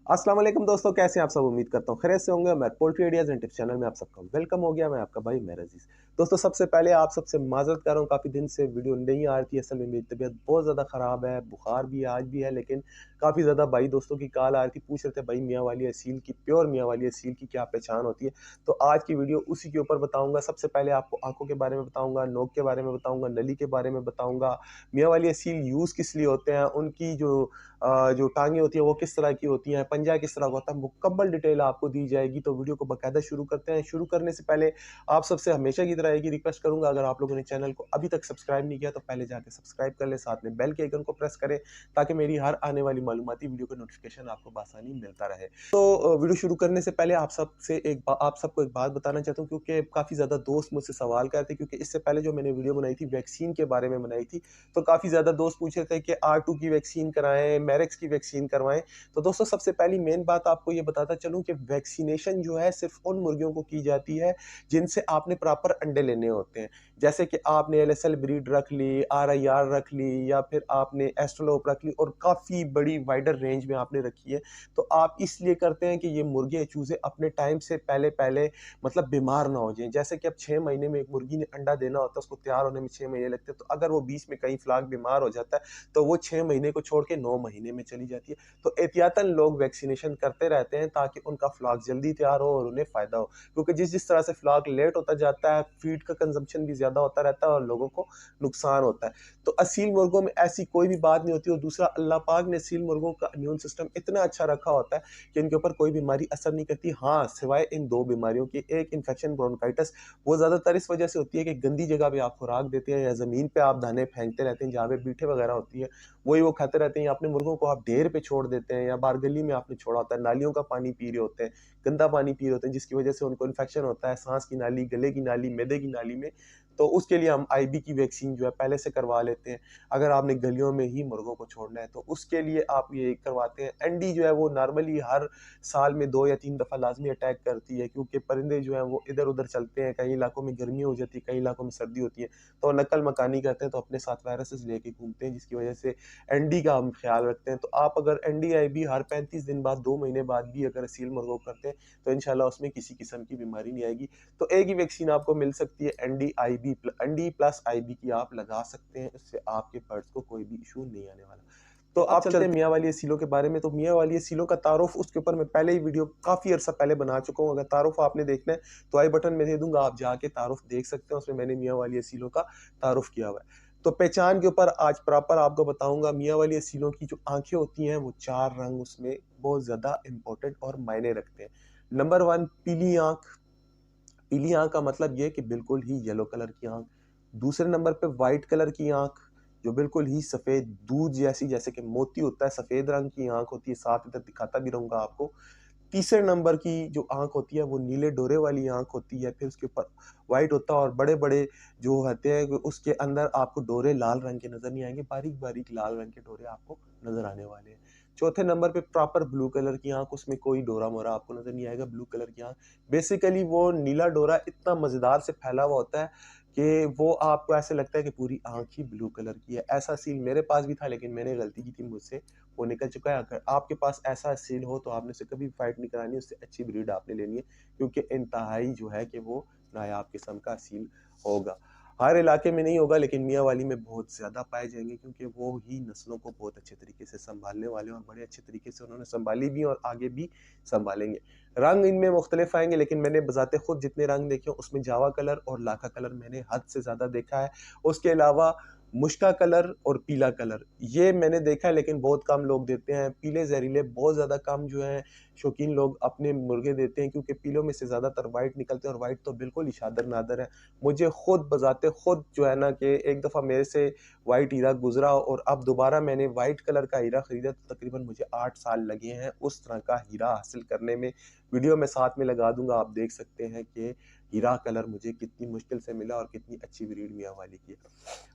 अस्सलाम वालेकुम दोस्तों, कैसे हैं आप सब। उम्मीद करता हूँ खैरियत से होंगे। मैं poultry ideas and tips channel में आप सबका वेलकम हो गया। मैं आपका भाई मेहर अजीज़। दोस्तों, सबसे पहले आप सबसे माज़रत कर रहा हूँ, काफ़ी दिन से वीडियो नहीं आ रही थी। असल में मेरी तबीयत बहुत ज़्यादा ख़राब है, बुखार भी है, आज भी है, लेकिन काफ़ी ज़्यादा भाई दोस्तों की कॉल आ रही थी, पूछ रहे थे भाई मियाँ वाली असील की, प्योर मियाँ वाली असील की क्या पहचान होती है। तो आज की वीडियो उसी के ऊपर बताऊँगा। सबसे पहले आपको आँखों के बारे में बताऊँगा, नोक के बारे में बताऊँगा, नली के बारे में बताऊँगा, मियाँ वाली असील यूज़ किस लिए होते हैं, उनकी जो टाँगें होती हैं वो किस तरह की होती हैं, पंजा किस तरह का होता है, मुकम्मल डिटेल आपको दी जाएगी। तो वीडियो को बाकायदा शुरू करते हैं। शुरू करने से पहले आप सबसे हमेशा की तरह एक ही रिक्वेस्ट करूँगा, अगर आप लोगों ने चैनल को अभी तक सब्सक्राइब नहीं किया तो पहले जाके सब्सक्राइब कर लें, साथ में बेल के आइकन को प्रेस करें ताकि मेरी हर आने वाली मालूमाती वीडियो का नोटिफिकेशन आपको बआसानी मिलता रहे। तो वीडियो शुरू करने से पहले आप सबको एक बात बताना चाहता हूँ, क्योंकि काफ़ी ज़्यादा दोस्त मुझसे सवाल करते हैं, क्योंकि इससे पहले जो मैंने वीडियो बनाई थी वैक्सीन के बारे में बनाई थी, तो काफ़ी ज़्यादा दोस्त पूछ रहे थे कि R2 की वैक्सीन कराएँ, मैरेक्स की वैक्सीन करवाएँ। तो दोस्तों, सबसे पहली मेन बात आपको ये बताता चलूँ कि वैक्सीनेशन जो है सिर्फ़ उन मुर्गियों को की जाती है जिनसे आपने प्रॉपर अंडे लेने होते हैं। जैसे कि आपने एलएसएल ब्रीड रख ली, आरआईआर रख ली, या फिर आपने एस्ट्रोलोप रख ली और काफ़ी बड़ी वाइडर रेंज में आपने रखी है। तो आप इसलिए करते हैं कि ये मुर्गे चूज़े अपने टाइम से पहले मतलब बीमार ना हो जाएँ। जैसे कि अब 6 महीने में एक मुर्गी ने अंडा देना होता है, उसको तैयार होने में 6 महीने लगते हैं। तो अगर वो बीच में कहीं फ्लाक बीमार हो जाता है, तो वो 6 महीने को छोड़ के 9 महीने में चली जाती है। तो एहतियातन लोग वैक्सीनेशन करते रहते हैं ताकि उनका फ्लॉक जल्दी तैयार हो और उन्हें फ़ायदा हो। क्योंकि जिस-जिस तरह से फ्लॉक लेट होता जाता है, फ़ीड का कंज़म्पशन भी ज़्यादा होता रहता है और लोगों को नुकसान होता है। तो असील मुर्गों में ऐसी कोई भी बात नहीं होती, और दूसरा, अल्लाह पाक ने असील मुर्गों का इम्यून सिस्टम इतना अच्छा रखा होता है कि इनके ऊपर कोई बीमारी असर नहीं करती। हाँ, सिवाय इन 2 बीमारियों की, एक इन्फेक्शन ब्रोंकाइटिस, वो ज़्यादातर इस वजह से होती है कि गंदी जगह पे आप खुराक देते हैं या ज़मीन पे आप दाने फेंकते रहते हैं जहाँ पे बीठे वगैरह होती है, वही वो खाते रहते हैं, या अपने मुर्गों को आप ढेर पे छोड़ देते हैं, या बाहर गली में आपने छोड़ा होता है, नालियों का पानी पी रहे होते हैं, गंदा पानी पी रहे होते हैं, जिसकी वजह से उनको इन्फेक्शन होता है, सांस की नाली, गले की नाली, मैदे की नाली में। तो उसके लिए हम आईबी की वैक्सीन जो है पहले से करवा लेते हैं। अगर आपने गलियों में ही मुर्गों को छोड़ना है तो उसके लिए आप ये करवाते हैं। एनडी जो है वो नॉर्मली हर साल में 2 या 3 दफ़ा लाज़मी अटैक करती है, क्योंकि परिंदे जो हैं वो इधर-उधर चलते हैं, कई इलाकों में गर्मी हो जाती है, कई इलाकों में सर्दी होती है, तो नकल मकानी करते हैं, तो अपने साथ वायरसेस लेके घूमते हैं, जिसकी वजह से एनडी का हम ख्याल रखते हैं। तो आप अगर एनडी आईबी हर 35 दिन बाद, 2 महीने बाद भी अगर असील मुर्गों को करते हैं, तो इंशाल्लाह उसमें किसी किस्म की बीमारी नहीं आएगी। तो एक ही वैक्सीन आपको मिल सकती है, एनडी प्लस आईबी की आप लगा सकते हैं, इससे आपके बर्ड्स को कोई भी इशू नहीं आने वाला। तो अब चलते हैं मियाँ वाली असीलों के बारे में। तो मियाँ वाली असीलों का तारुफ, उसके ऊपर मैं पहले ही वीडियो काफ़ी अर्सा पहले बना चुका हूँ। अगर तारुफ आपने देखना है तो आई बटन में दे दूँगा, आप जाके तारुफ देख सकते हैं, उसमें मैंने मियाँ वाली असीलों का तारुफ किया हुआ है। तो पहचान के ऊपर आज प्रॉपर आपको बताऊँगा। मियाँ वाली असीलों की जो आँखें होती हैं वो 4 रंग उसमें बहुत ज़्यादा इम्पोर्टेंट और मायने रखते हैं। नंबर 1, पीली आँख। पीली आँख का मतलब ये है कि बिल्कुल ही येलो कलर की आँख। दूसरे नंबर पे व्हाइट कलर की आँख, जो बिल्कुल ही सफ़ेद दूध जैसी, जैसे कि मोती होता है, सफ़ेद रंग की आँख होती है, साथ इधर दिखाता भी रहूँगा आपको। तीसरे नंबर की जो आँख होती है वो नीले डोरे वाली आँख होती है, फिर उसके ऊपर व्हाइट होता है, और बड़े-बड़े जो होते हैं उसके अंदर आपको डोरे लाल रंग के नज़र नहीं आएँगे, बारीक-बारीक लाल रंग के डोरे आपको नज़र आने वाले हैं। चौथे नंबर पे प्रॉपर ब्लू कलर की आँख, उसमें कोई डोरा-मोरा आपको नज़र नहीं आएगा, ब्लू कलर की आँख। बेसिकली वो नीला डोरा इतना मज़ेदार से फैला हुआ होता है कि वो आपको ऐसे लगता है कि पूरी आँख ही ब्लू कलर की है। ऐसा सीन मेरे पास भी था, लेकिन मैंने गलती की थी, मुझसे वो निकल चुका है। अगर आपके पास ऐसा सील हो तो आपने उसे कभी फाइट नहीं करानी, उससे अच्छी ब्रीड आपने लेनी है, क्योंकि इंतहाई जो है कि वो नायाब किस्म का सील होगा। हर इलाके में नहीं होगा, लेकिन मियाँ वाली में बहुत ज़्यादा पाए जाएँगे, क्योंकि वो ही नस्लों को बहुत अच्छे तरीके से सँभालने वाले हैं, और बड़े अच्छे तरीके से उन्होंने सँभाली भी और आगे भी सँभालेंगे। रंग इनमें मुख्तलिफ आएँगे, लेकिन मैंने बज़ाते खुद जितने रंग देखे उसमें जावा कलर और लाखा कलर मैंने हद से ज़्यादा देखा है। उसके अलावा मुश्का कलर और पीला कलर, ये मैंने देखा है, लेकिन बहुत कम लोग देते हैं। पीले ज़हरीले बहुत ज़्यादा कम जो हैं शौकीन लोग अपने मुर्गे देते हैं, क्योंकि पीलों में से ज़्यादातर व्हाइट निकलते हैं, और व्हाइट तो बिल्कुल ही शादर-नादर है। मुझे खुद बज़ाते खुद जो है ना कि एक दफ़ा मेरे से व्हाइट हीरा गुज़रा, और अब दोबारा मैंने व्हाइट कलर का हीरा खरीदा, तो तकरीबन मुझे 8 साल लगे हैं उस तरह का हीरा हासिल करने में। वीडियो मैं साथ में लगा दूँगा, आप देख सकते हैं कि हीरा कलर मुझे कितनी मुश्किल से मिला और कितनी अच्छी ब्रीड मियाँ वाली की है।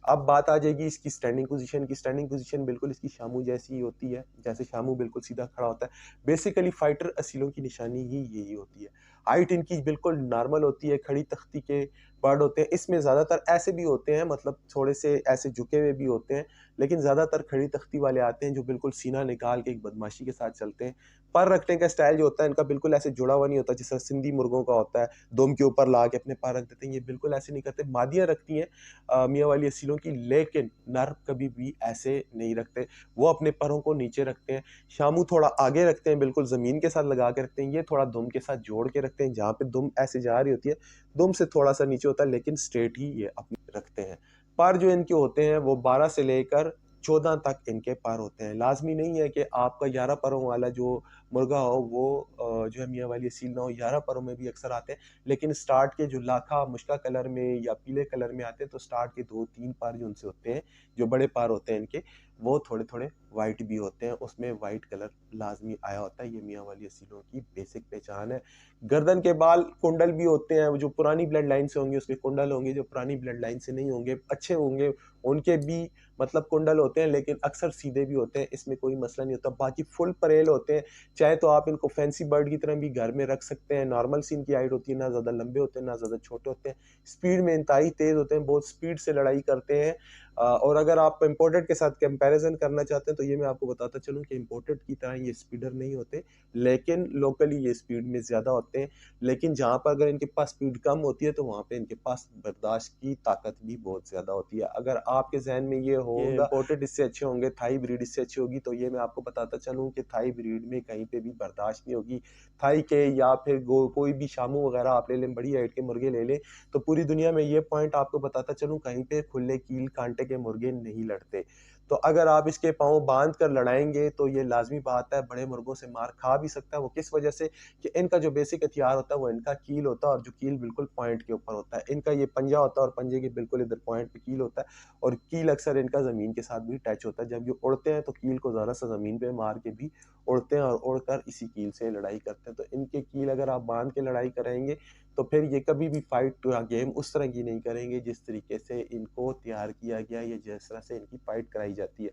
अब बात आ जाएगी इसकी स्टैंडिंग पोज़ीशन की। स्टैंडिंग पोज़ीशन बिल्कुल इसकी शामू जैसी ही होती है, जैसे शामू बिल्कुल सीधा खड़ा होता है। बेसिकली फाइटर असीलों की निशानी ही यही होती है। हाइट इनकी बिल्कुल नॉर्मल होती है, खड़ी तख्ती के बर्ड होते हैं। इसमें ज़्यादातर ऐसे भी होते हैं, मतलब थोड़े से ऐसे झुके हुए भी होते हैं, लेकिन ज़्यादातर खड़ी तख्ती वाले आते हैं जो बिल्कुल सीना निकाल के एक बदमाशी के साथ चलते हैं। पर रखने का स्टाइल जो होता है इनका बिल्कुल ऐसे जुड़ा हुआ नहीं होता जैसे सिंधी मुर्गों का होता है, दुम के ऊपर ला के अपने पर रख देते हैं, ये बिल्कुल ऐसे नहीं करते। मादियाँ रखती हैं मियाँ वाली असीलों की, लेकिन नर कभी भी ऐसे नहीं रखते, वो अपने परों को नीचे रखते हैं। शामू थोड़ा आगे रखते हैं, बिल्कुल ज़मीन के साथ लगा के रखते हैं, ये थोड़ा दुम के साथ जोड़ के रखते हैं, जहाँ पे दुम ऐसे जा रही होती है, दुम से थोड़ा-सा नीचे होता है, लेकिन स्ट्रेट ही ये अपने रखते हैं। पर जो इनके होते हैं वो 12 से लेकर 14 तक इनके पर होते हैं। लाज़मी नहीं है कि आपका 11 परों वाला जो मुर्गा हो वो जो है मियाँ वाली असील ना हो, 11 परों में भी अक्सर आते हैं। लेकिन स्टार्ट के जो लाखा मुश्का कलर में या पीले कलर में आते हैं, तो स्टार्ट के 2-3 पर जो उनसे होते हैं, जो बड़े पर होते हैं इनके, वो थोड़े-थोड़े व्हाइट भी होते हैं। उसमें व्हाइट कलर लाज़मी आया होता है, ये मियाँ वाली असीलों की बेसिक पहचान है। गर्दन के बाल कुंडल भी होते हैं, जो पुरानी ब्लड लाइन से होंगे उसके कुंडल होंगे, जो पुरानी ब्लड लाइन से नहीं होंगे, अच्छे होंगे, उनके भी मतलब कुंडल होते हैं, लेकिन अक्सर सीधे भी होते हैं, इसमें कोई मसला नहीं होता। बाकी फुल परेल होते हैं, चाहे तो आप इनको फैंसी बर्ड की तरह भी घर में रख सकते हैं। नॉर्मल सी इनकी हाइट होती है, ना ज़्यादा लंबे होते हैं, ना ज़्यादा छोटे होते हैं। स्पीड में इंतहाई तेज़ होते हैं, बहुत स्पीड से लड़ाई करते हैं। और अगर आप इम्पोर्टेड के साथ कंपैरिज़न करना चाहते हैं, तो ये मैं आपको बताता चलूँ कि इम्पोर्टेड की तरह ये स्पीडर नहीं होते, लेकिन लोकली ये स्पीड में ज़्यादा होते हैं। लेकिन जहाँ पर अगर इनके पास स्पीड कम होती है, तो वहाँ पे इनके पास बर्दाश्त की ताकत भी बहुत ज़्यादा होती है। अगर आपके ज़हन में ये होगा इम्पोर्टेड इससे अच्छे होंगे, थाई ब्रीड इससे अच्छी होगी, तो ये मैं आपको बताता चलूँ कि थाई ब्रीड में कहीं पे भी बर्दाश्त नहीं होगी। थाई के या फिर गो कोई भी शामू वगैरह आप ले लें, बड़ी हाइट के मुर्गे ले लें, तो पूरी दुनिया में ये पॉइंट आपको बताता चलूँ, कहीं पे खुले कील कांटे के मुर्गे नहीं लड़ते। तो अगर आप इसके पाँव बाँध कर लड़ाएँगे, तो ये लाज़मी बात है बड़े मुर्गों से मार खा भी सकता है। वो किस वजह से कि इनका जो बेसिक हथियार होता है वो इनका कील होता है, और जो कील बिल्कुल पॉइंट के ऊपर होता है। इनका ये पंजा होता है और पंजे के बिल्कुल इधर पॉइंट पे कील होता है, और कील अक्सर इनका ज़मीन के साथ भी टच होता है। जब ये उड़ते हैं तो कील को ज़रा-सा ज़मीन पे मार के भी उड़ते हैं, और उड़कर इसी कील से लड़ाई करते हैं। तो इनके कील अगर आप बाँध के लड़ाई कराएँगे, तो फिर ये कभी भी फाइट या गेम उस तरह की नहीं करेंगे जिस तरीके से इनको तैयार किया गया या जिस तरह से इनकी फाइट कराई जाती है।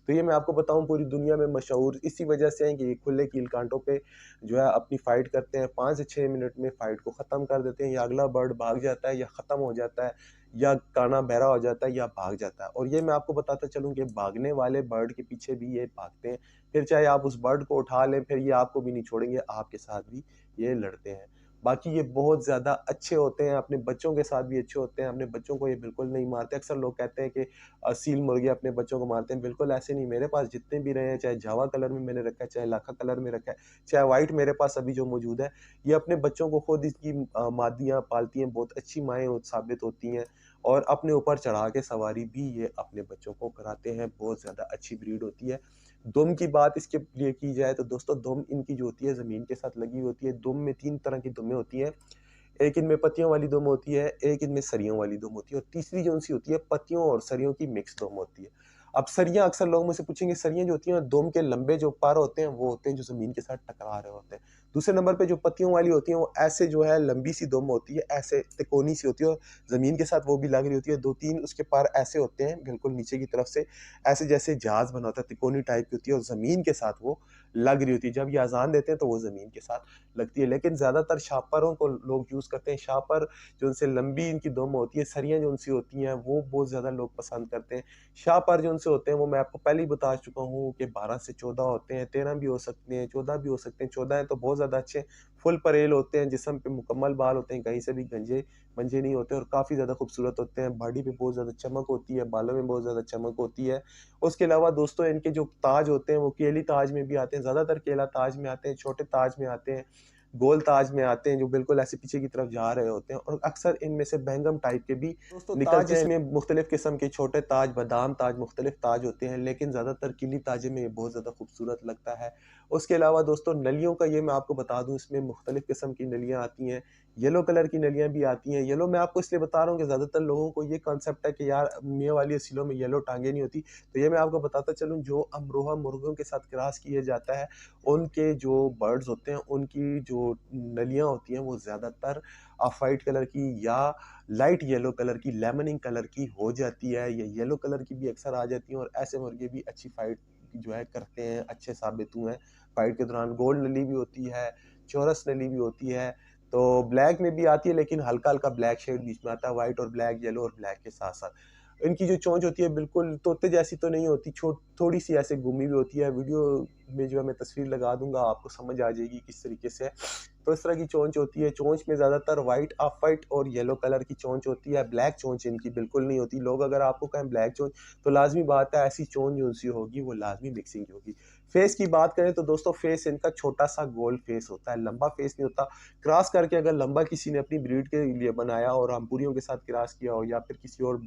तो ये मैं आपको बताऊँ पूरी दुनिया में मशहूर इसी वजह से हैं कि ये खुले कील कांटों पे जो है अपनी फाइट करते हैं, 5 से 6 मिनट में फाइट को ख़त्म कर देते हैं, या अगला बर्ड भाग जाता है या ख़त्म हो जाता है, या काना बहरा हो जाता है या भाग जाता है। और ये मैं आपको बताता चलूँ कि भागने वाले बर्ड के पीछे भी ये भागते हैं, फिर चाहे आप उस बर्ड को उठा लें, फिर ये आपको भी नहीं छोड़ेंगे, आपके साथ भी ये लड़ते हैं। बाकी ये बहुत ज़्यादा अच्छे होते हैं, अपने बच्चों के साथ भी अच्छे होते हैं, अपने बच्चों को ये बिल्कुल नहीं मारते। अक्सर लोग कहते हैं कि सील मुर्गे अपने बच्चों को मारते हैं, बिल्कुल ऐसे नहीं। मेरे पास जितने भी रहे हैं, चाहे जावा कलर में मैंने रखा है, चाहे लाखा कलर में रखा है, चाहे व्हाइट मेरे पास अभी जो मौजूद है, ये अपने बच्चों को खुद इसकी मादियाँ पालती हैं, बहुत अच्छी माएँ साबित होती हैं, और अपने ऊपर चढ़ा के सवारी भी ये अपने बच्चों को कराते हैं, बहुत ज़्यादा अच्छी ब्रीड होती है। दुम की बात इसके लिए की जाए तो दोस्तों, दुम इनकी जो होती है ज़मीन के साथ लगी होती है। दुम में 3 तरह की दुमें होती हैं। एक इनमें पत्तियों वाली दुम होती है, एक इनमें सरियों वाली दुम होती है, और तीसरी जो-सी होती है पत्तियों और सरियों की मिक्स दुम होती है। अब सरियाँ अक्सर लोग मुझसे पूछेंगे, सरियाँ जो होती हैं दुम के लंबे जो पर होते हैं वो होते हैं जो ज़मीन के साथ टकरा रहे होते हैं। दूसरे नंबर पे जो पत्तियों वाली होती हैं वो ऐसे जो है लंबी सी दुम होती है, ऐसे तिकोनी सी होती है, और ज़मीन के साथ वो भी लग रही होती है। 2-3 उसके पर ऐसे होते हैं बिल्कुल नीचे की तरफ से, ऐसे जैसे जहाज़ बना होता है, तिकोनी टाइप की होती है, और ज़मीन के साथ वो लग रही होती है। जब ये अज़ान देते हैं तो वो ज़मीन के साथ लगती है, लेकिन ज़्यादातर शापरों को लोग यूज़ करते हैं। शापर जो उनसे लंबी इनकी दुम होती है, सरियाँ जो उनसी होती हैं, वो बहुत ज़्यादा लोग पसंद करते हैं। शाहपर जो उनसे होते हैं, वो मैं आपको पहले ही बता चुका हूँ कि 12 से 14 होते हैं, 13 भी हो सकते हैं, 14 भी हो सकते हैं। 14 हैं तो बहुत ज़्यादा अच्छे, फुल परेल होते हैं, जिस्म पे मुकम्मल बाल होते हैं, कहीं से भी गंजे-मंजे नहीं होते, और काफ़ी ज़्यादा खूबसूरत होते हैं। बॉडी पे बहुत ज़्यादा चमक होती है, बालों में बहुत ज़्यादा चमक होती है। उसके अलावा दोस्तों, इनके जो ताज होते हैं, वो केली ताज में भी आते हैं, ज़्यादातर केला ताज में आते हैं, छोटे ताज में आते हैं, गोल ताज में आते हैं, जो बिल्कुल ऐसे पीछे की तरफ जा रहे होते हैं, और अक्सर इनमें से बैंगम टाइप के भी दोस्तों निकलते हैं। इसमें मुख्तलिफ किस्म के छोटे ताज, बादाम ताज, मुख्तलिफ ताज होते हैं, लेकिन ज़्यादातर किली ताजे में ये बहुत ज़्यादा खूबसूरत लगता है। उसके अलावा दोस्तों, नलियों का ये मैं आपको बता दूँ, इसमें मुख्तलिफ किस्म की नलियाँ आती हैं, येलो कलर की नलियाँ भी आती हैं। येलो मैं आपको इसलिए बता रहा हूँ कि ज़्यादातर लोगों को ये कॉन्सेप्ट है कि यार मियाँ वाली असीलों में येलो टाँगें नहीं होती, तो ये मैं आपको बताता चलूँ, जो अमरोहा मुर्गों के साथ क्रॉस किया जाता है, उनके जो बर्ड्स होते हैं, उनकी जो नलियाँ होती हैं, वो ज़्यादातर ऑफ व्हाइट कलर की या लाइट येलो कलर की, लेमनिंग कलर की हो जाती है, या येलो कलर की भी अक्सर आ जाती हैं, और ऐसे मुर्गे भी अच्छी फाइट जो है करते हैं, अच्छे साबित हुए हैं फाइट के दौरान। गोल्ड नली भी होती है, चौरस नली भी होती है, तो ब्लैक में भी आती है, लेकिन हल्का-हल्का ब्लैक शेड बीच में आता है, व्हाइट और ब्लैक, येलो और ब्लैक के साथ-साथ। इनकी जो चोंच होती है बिल्कुल तोते जैसी तो नहीं होती, थोड़ी सी ऐसे घूमी हुई होती है। वीडियो में जो है मैं तस्वीर लगा दूंगा, आपको समझ आ जाएगी किस तरीके से है। तो इस तरह की चोंच होती है। चोंच में ज़्यादातर वाइट, ऑफ वाइट और येलो कलर की चोंच होती है। ब्लैक चोंच इनकी बिल्कुल नहीं होती। लोग अगर आपको कहें ब्लैक चोंच, तो लाजमी बात है ऐसी चोंच जो सी होगी वो लाजमी मिक्सिंग की होगी। फेस की बात करें तो दोस्तों फेस इनका छोटा सा गोल फेस होता है, लंबा फेस नहीं होता। क्रॉस करके अगर लंबा किसी ने अपनी ब्रीड के लिए बनाया और रामपुरियों के साथ क्रॉस किया हो या फिर किसी और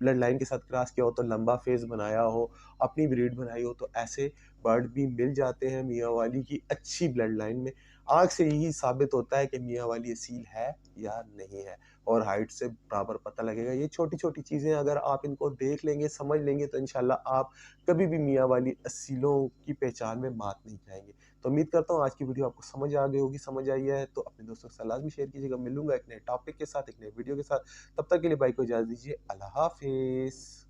ब्लड लाइन के साथ क्रॉस किया हो तो लंबा फेस बनाया हो, अपनी ब्रीड बनाई हो, तो ऐसे बर्ड भी मिल जाते हैं मियाँ वाली की अच्छी ब्लड लाइन में। आँख से यही साबित होता है कि मियाँ वाली असील है या नहीं है, और हाइट से बराबर पता लगेगा। ये छोटी-छोटी चीज़ें अगर आप इनको देख लेंगे, समझ लेंगे तो इंशाल्लाह आप कभी भी मियाँ वाली असीलों की पहचान में मात नहीं खाएँगे। तो उम्मीद करता हूँ आज की वीडियो आपको समझ आ गई होगी, समझ आई है तो अपने दोस्तों के साथ लाज़मी शेयर कीजिएगा। मिलूँगा एक नए टॉपिक के साथ, एक नए वीडियो के साथ। तब तक के लिए भाई को इजाज़त दीजिए। अल्लाह हाफ़िज़।